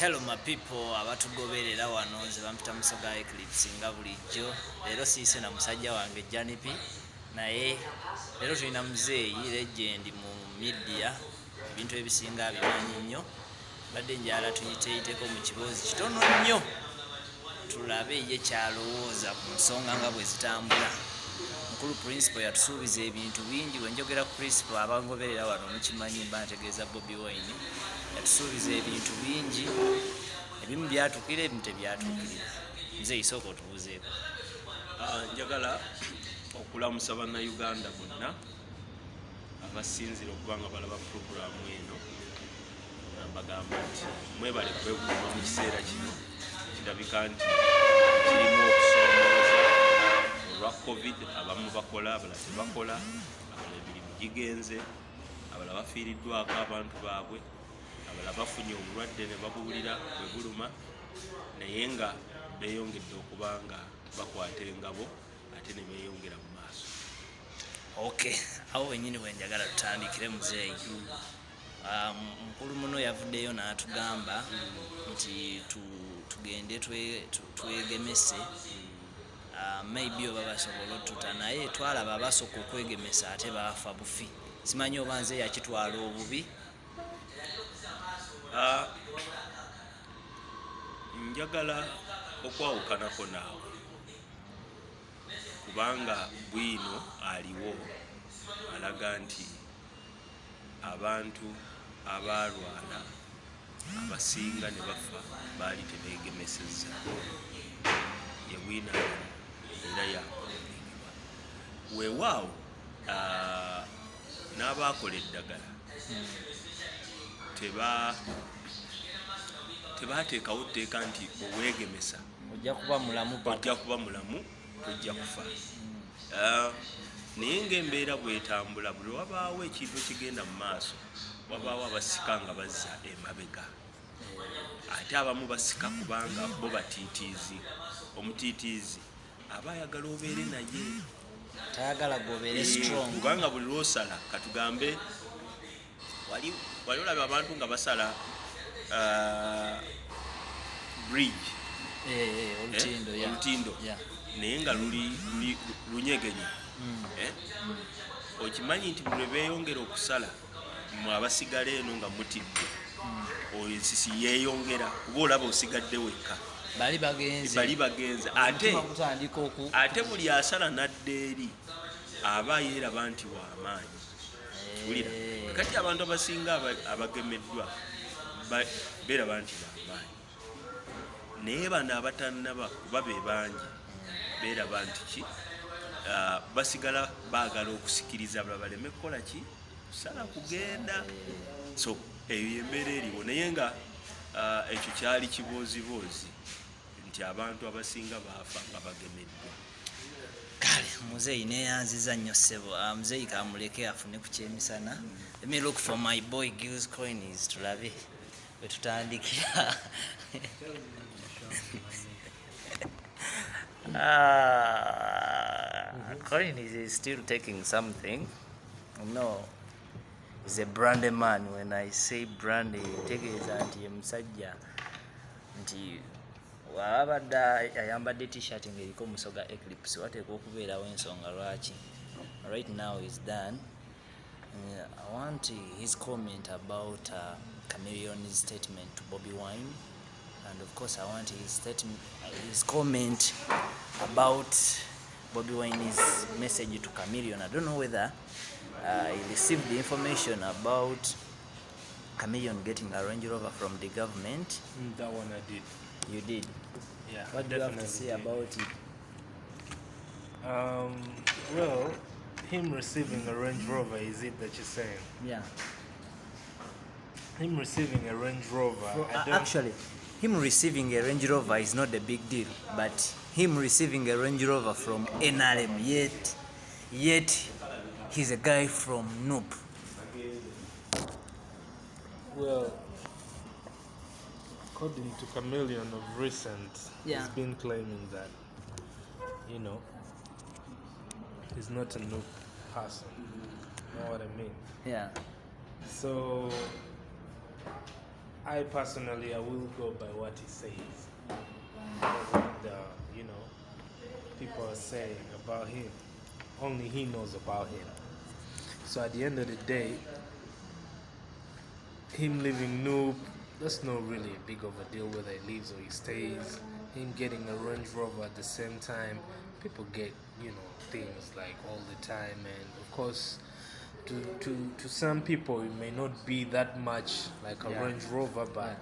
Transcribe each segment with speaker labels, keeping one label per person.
Speaker 1: Hello my people, abatugoberera wano nze bampita Musoga Eclipse nga bulijjo. Leero siise na musajja wange Janipi naye leero tulina muzeeyi legend mu media, ebintu ebisinga bimanyi nnyo. Badde njala tuyiteeyiteko mu kiboozi kitono nnyo tulabe ye kyalowooza ku nsonga nga bwe zitambula. Mukulu principal yatusuubiza ebintu bingi. Wenjogera ku principal abangoberera wano mukimanyi mba ntegeeza Bobi Wine yatusuubiza ebintu bingi, ebimu byatuukira ebimu tebyatuukirira. Nze isooka otubuuzeeko.
Speaker 2: Njagala okulamusa bannayuganda bonna abasinzira okuba nga balaba puroguramu eno, mbagamba nti mwebale kweguma mu kiseera kino. Kirabika nti kirimu okusoomooza olwa covid. Abamu bakola, abalala tebakola, abalala emirimu gigenze, abalala bafiiriddwako abantu baabwe, abalala bafunye obulwadde ne babuwulira bwe buluma, naye nga beeyongedde okuba nga bakwata engabo ate ne beeyongera mu maaso.
Speaker 1: Okay, awo wennyini wenjagala tutandikire muzeeyi. Mukulu muno yavuddeyo n'atugamba nti tugende twegemese. Maybe oba basobola otuta naye twalaba abasooka okwegemesa ate baafa bufi. Simanyi oba nze yakitwala obubi.
Speaker 2: Njagala okwawukanako naawe kubanga bwino aliwo alaga nti abantu abalwala abasinga ne bafa baali tebeegemesezza. Ye bwina era yakuligibwa weewaawo n'abaakola eddagala tebaateekawo tteeka nti oweegemesa
Speaker 1: Ojja kuba mulamu
Speaker 2: ojja kuba mulamu, tojja kufa. Naye ng'embeera bw'etambula, buli wabaawo ekintu ekigenda mu maaso wabaawo abasika nga bazza emabega. Ate abamu basika kubanga bo batiitiizi. Omutiitiizi aba ayagala obeere naye,
Speaker 1: tayagala gobeere strong.
Speaker 2: kubanga buli lwosala katugambe wali olaba abantu nga basala bridge olutindo naye nga lunyegenye. Okimanyi nti buli beeyongera okusala mwe abasigala eno nga mutidde, ensisi yeeyongera kuba olaba osigadde wekka. Bali bagenze ate buli asala n'adda eri aba yeeraba nti w'amaanyi. Kiwulira kati abantu abasinga abagemeddwa beeraba nti b'amaanyi, naye bano abatannaba kuba be bangi beeraba nti ki basigala baagala okusikiriza abalala baleme kukola ki, kusala kugenda. So eyo embeera eriwo, naye nga ekyo kyali kibooziboozi nti abantu abasinga baafa nga bagemeddwa.
Speaker 1: Kale muzeeyi neeyanziza nnyo ssebo. Muzeeyi kamuleke afune ku kyemisana. Let me look for my boy Geals coins tulabe bwe tutandikira. Coin is still taking something. No, he's a brand man. When I say brand, tegeeza nti ye musajja nti wabadde ayambadde t-shirt ng'eriko Musoga Eclipse wateekwa okubeerawo ensonga lwaki. Right now is done. I want his comment about Chameleon's statement to Bobi Wine, and of course I want his comment about Bobi Wine's message to Chameleon. I don't know whether he received the information about Chameleon getting a Range Rover from the government.
Speaker 2: That one I did.
Speaker 1: You did?
Speaker 2: Yeah.
Speaker 1: What do you have to say about it?
Speaker 3: Well, him receiving a Range Rover, is it that you're saying?
Speaker 1: Yeah.
Speaker 3: Him receiving a Range Rover.
Speaker 1: Actually, him receiving a Range Rover is not a big deal, but him receiving a Range Rover from NRM, yet he's a guy from Noop.
Speaker 3: Well, according to Chameleon of recent, he's been claiming that, he's not a noob person. You know what I mean?
Speaker 1: Yeah.
Speaker 3: So I personally, I will go by what he says. What people are saying about him. Only he knows about him. So at the end of the day, him leaving Noob, that's not really a big of a deal whether he leaves or he stays. Him getting a Range Rover at the same time, people get, things like all the time. And of course, to some people, it may not be that much like a Range Rover, but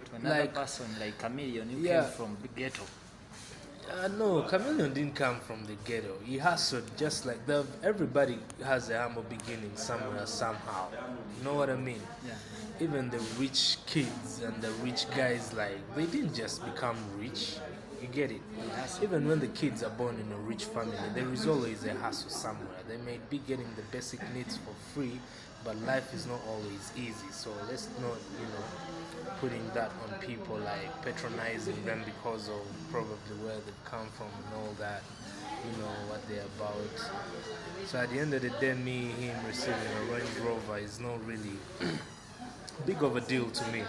Speaker 1: to another person like Chameleon, you came from the ghetto.
Speaker 3: No, Chameleon didn't come from the ghetto. He hustled just like that. Everybody has a humble beginning somewhere, somehow. You know what I mean?
Speaker 1: Yeah.
Speaker 3: Even the rich kids and the rich guys, like, they didn't just become rich. You get it? Even when the kids are born in a rich family, there is always a hustle somewhere. They may be getting the basic needs for free, but life is not always easy. So let's not, putting that on people, like patronizing them because of probably where they've come from and all that, what they're about. So at the end of the day, him receiving a Range Rover is not really big of a deal to me.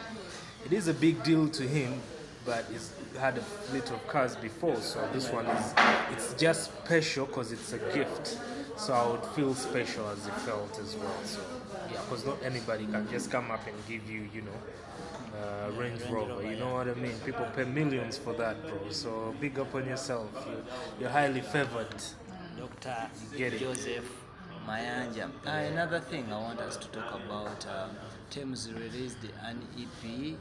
Speaker 3: It is a big deal to him, but he's had a fleet of cars before, so this one it's just special because it's a gift. So I would feel special as it felt as well. So yeah, because not anybody can just come up and give you, Range Rover, you know what I mean? People pay millions for that, bro. So big up on yourself. You're highly favored.
Speaker 1: Dr.
Speaker 3: Get it.
Speaker 1: Joseph Mayanja. Another thing I want us to talk about, Thames released an EP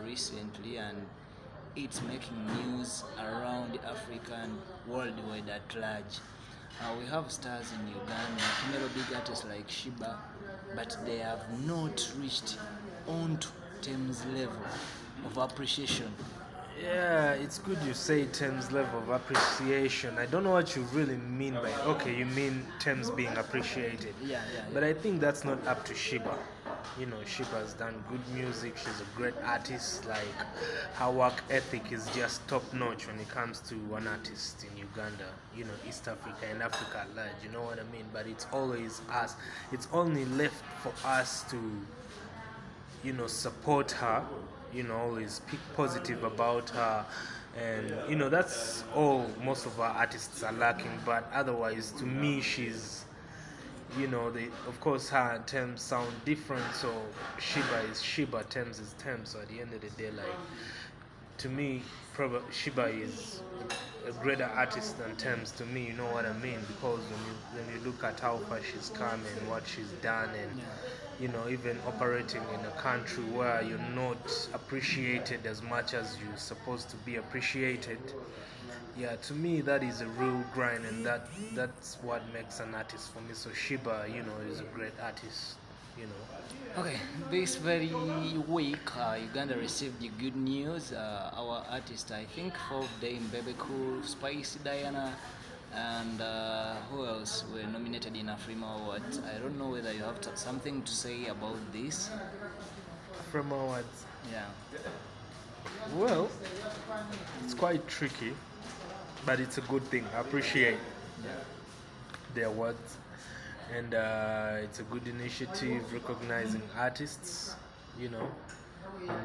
Speaker 1: recently, and it's making news around Africa and worldwide at large. We have stars in Uganda, female big artists like Shiba, but they have not reached onto Thames level of appreciation.
Speaker 3: Yeah, it's good you say Thames level of appreciation. I don't know what you really mean by okay, you mean Thames being appreciated.
Speaker 1: Yeah.
Speaker 3: But I think that's not up to Shiba. Shiba has done good music. She's a great artist. Like, her work ethic is just top notch when it comes to an artist in Uganda, East Africa and Africa at large. You know what I mean? But it's always us. It's only left for us to support her, always speak positive about her, and that's all most of our artists are lacking. But otherwise, to me, she's of course her and Thames sound different, so Shiba is Shiba, Thames is Thames. So at the end of the day, like, to me, probably Shiba is a greater artist than Thames to me, you know what I mean? Because when you look at how far she's come and what she's done, and even operating in a country where you're not appreciated as much as you're supposed to be appreciated, yeah, to me that is a real grind, and that's what makes an artist for me. So Shiba, is a great artist,
Speaker 1: Okay, this very week, Uganda received the good news. Our artist, I think, 4th Day in Baby Cool, Spicy Diana, and who else were nominated in Afrima Awards. I don't know whether you have something to say about this.
Speaker 3: Afrima Awards.
Speaker 1: Yeah.
Speaker 3: Well, it's quite tricky, but it's a good thing. I appreciate the awards, and it's a good initiative recognizing artists, in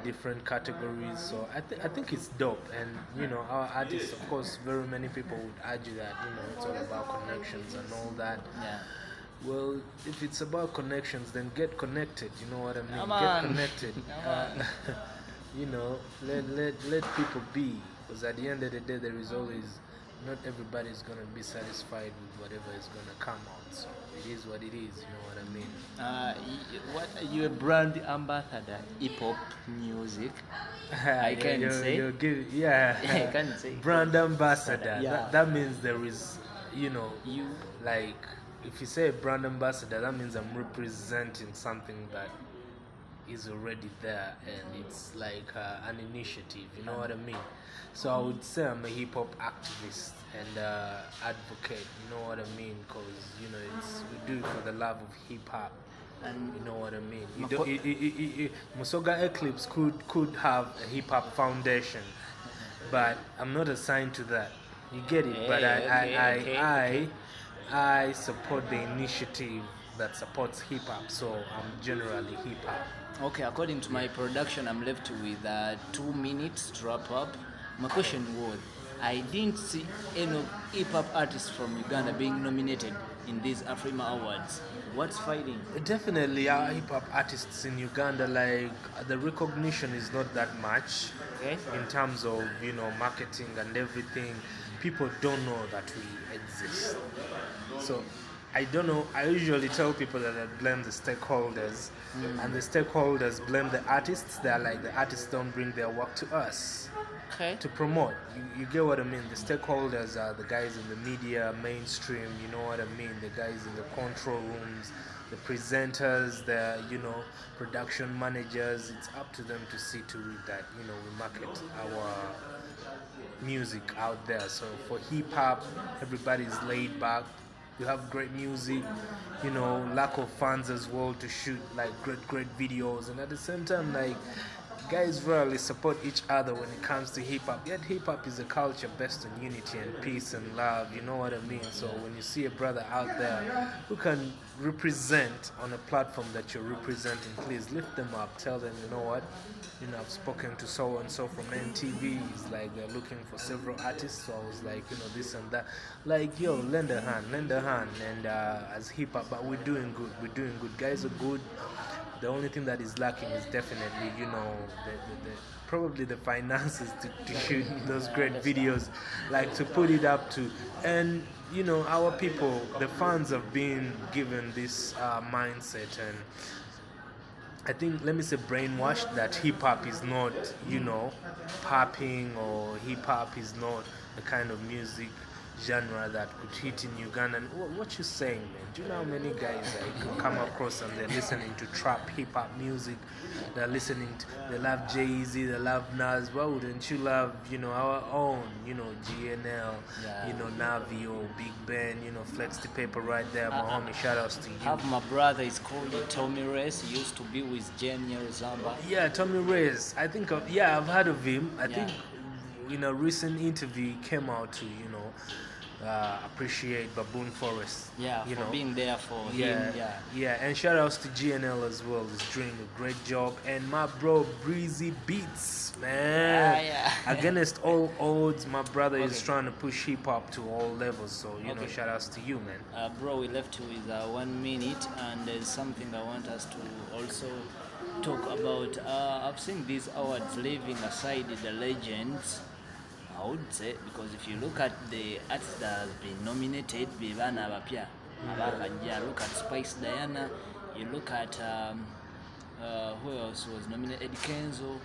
Speaker 3: different categories. So I think it's dope, and our artists, of course, very many people would argue that it's all about connections and all that.
Speaker 1: Yeah.
Speaker 3: Well, if it's about connections, then get connected. You know what I mean?
Speaker 1: Come
Speaker 3: Get
Speaker 1: on.
Speaker 3: connected. Let people be, because at the end of the day, there is always, not everybody is gonna be satisfied with whatever is gonna come out. So it is what it is. You know what I mean?
Speaker 1: What are you, a brand ambassador, hip hop music? I can say.
Speaker 3: I
Speaker 1: can say.
Speaker 3: Brand ambassador.
Speaker 1: Yeah.
Speaker 3: That means there is,
Speaker 1: You.
Speaker 3: like, if you say brand ambassador, that means I'm representing something that is already there, and it's like an initiative. You know what I mean? So I would say I'm a hip hop activist and advocate. You know what I mean? Because we do it for the love of hip hop.
Speaker 1: And
Speaker 3: you know what I mean? Musoga Eclipse could have a hip hop foundation, but I'm not assigned to that. You get it? But I support the initiative that supports hip hop, so I'm generally hip hop.
Speaker 1: Okay, according to my production, I'm left with 2 minutes to wrap up. My question was, I didn't see any hip hop artists from Uganda being nominated in these Afrima Awards. What's fighting?
Speaker 3: Definitely, our hip hop artists in Uganda, like the recognition is not that much
Speaker 1: Okay.
Speaker 3: in terms of marketing and everything. People don't know that we exist. So I don't know. I usually tell people that I blame the stakeholders, and the stakeholders blame the artists. They're like, the artists don't bring their work to us
Speaker 1: Okay.
Speaker 3: to promote. You get what I mean? The stakeholders are the guys in the media, mainstream, you know what I mean? The guys in the control rooms, the presenters, the production managers. It's up to them to see to it that we market our music out there. So for hip hop, everybody's laid back. You have great music, lack of funds as well to shoot like great videos, and at the same time, like, guys rarely support each other when it comes to hip hop. Yet hip hop is a culture based on unity and peace and love. You know what I mean? So when you see a brother out there who can represent on a platform that you're representing, please lift them up. Tell them, you know what? I've spoken to so and so from MTV. It's like they're looking for several artists. So I was like, this and that. Like, yo, lend a hand. And as hip hop, but we're doing good. Guys are good. The only thing that is lacking is definitely, probably the finances to shoot those great videos, like to put it up to. And, our people, the fans have been given this mindset, and I think, let me say, brainwashed that hip hop is not, popping, or hip hop is not the kind of music genre that could hit in Uganda. And what you saying, man? Do you know how many guys I could come across and they're listening to trap hip hop music? They love Jay-Z, they love Nas. Why wouldn't you love, our own, GNL, Navi, or Big Ben, Flex the Paper right there, my homie. Shout outs to you.
Speaker 1: Have my brother is called Tommy Reyes. He used to be with Genial Zamba.
Speaker 3: Yeah, Tommy Reyes. I think, I've heard of him. I think in a recent interview he came out to, appreciate Baboon Forest.
Speaker 1: Yeah, for being there for
Speaker 3: him. Yeah, and shout outs to GNL as well. He's doing a great job. And my bro Breezy Beats, man. Against all odds, my brother is trying to push hip hop to all levels. So shout outs to you, man.
Speaker 1: Bro, we left you with 1 minute, and there's something I want us to also talk about. I've seen these awards leaving aside the legends, I would say, because if you look at the artists that have been nominated, Bivana Bapia, look at Spice Diana, you look at who else was nominated, Eddie Kenzo,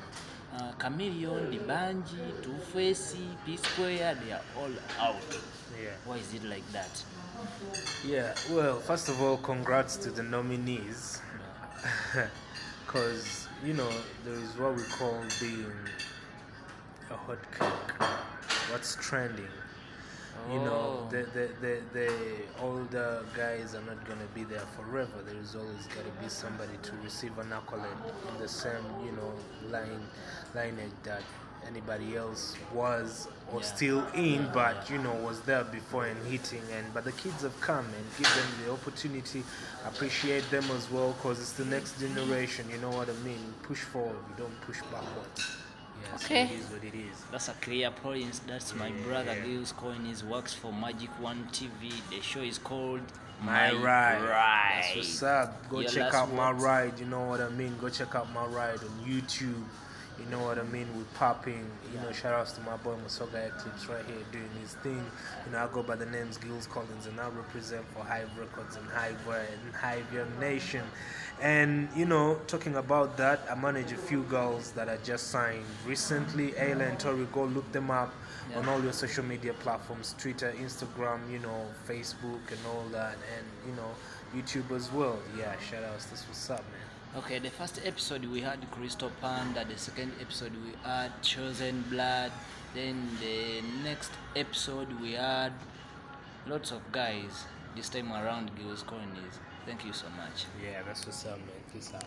Speaker 1: Chameleon, Dibanji, Two-Face, P-Square, they are all out.
Speaker 3: Yeah.
Speaker 1: Why is it like that?
Speaker 3: Yeah, well, first of all, congrats to the nominees. Because, there is what we call being a hot cake. What's trending? The older guys are not going to be there forever. There is always got to be somebody to receive an accolade in the same, lineage that anybody else was or still in, but was there before and hitting. But the kids have come, and give them the opportunity, appreciate them as well, because it's the next generation. You know what I mean? Push forward, you don't push backwards.
Speaker 1: Okay.
Speaker 3: So it is what it is.
Speaker 1: That's a clear point. That's my brother Geals calling his works for Magic One TV. The show is called
Speaker 3: My Ride. That's what's up. Go check out My
Speaker 1: words.
Speaker 3: Ride. You know what I mean? Go check out My Ride on YouTube. You know what I mean? We're popping. Shout outs to my boy Musoga Eclipse right here doing his thing. I go by the names Geals Collins, and I represent for Hive Records and Hive Young Nation. And talking about that, I manage a few girls that I just signed recently. Ayla and Tori, go look them up on all your social media platforms: Twitter, Instagram, Facebook, and all that, and YouTube as well. Yeah, shout outs. That's what's up, man.
Speaker 1: Okay, the first episode we had Crystal Panda, the second episode we had Chosen Blood, then the next episode we had lots of guys. This time around, Geals Collins. Thank you so much.
Speaker 3: Yeah, that's what's up, man. Peace out.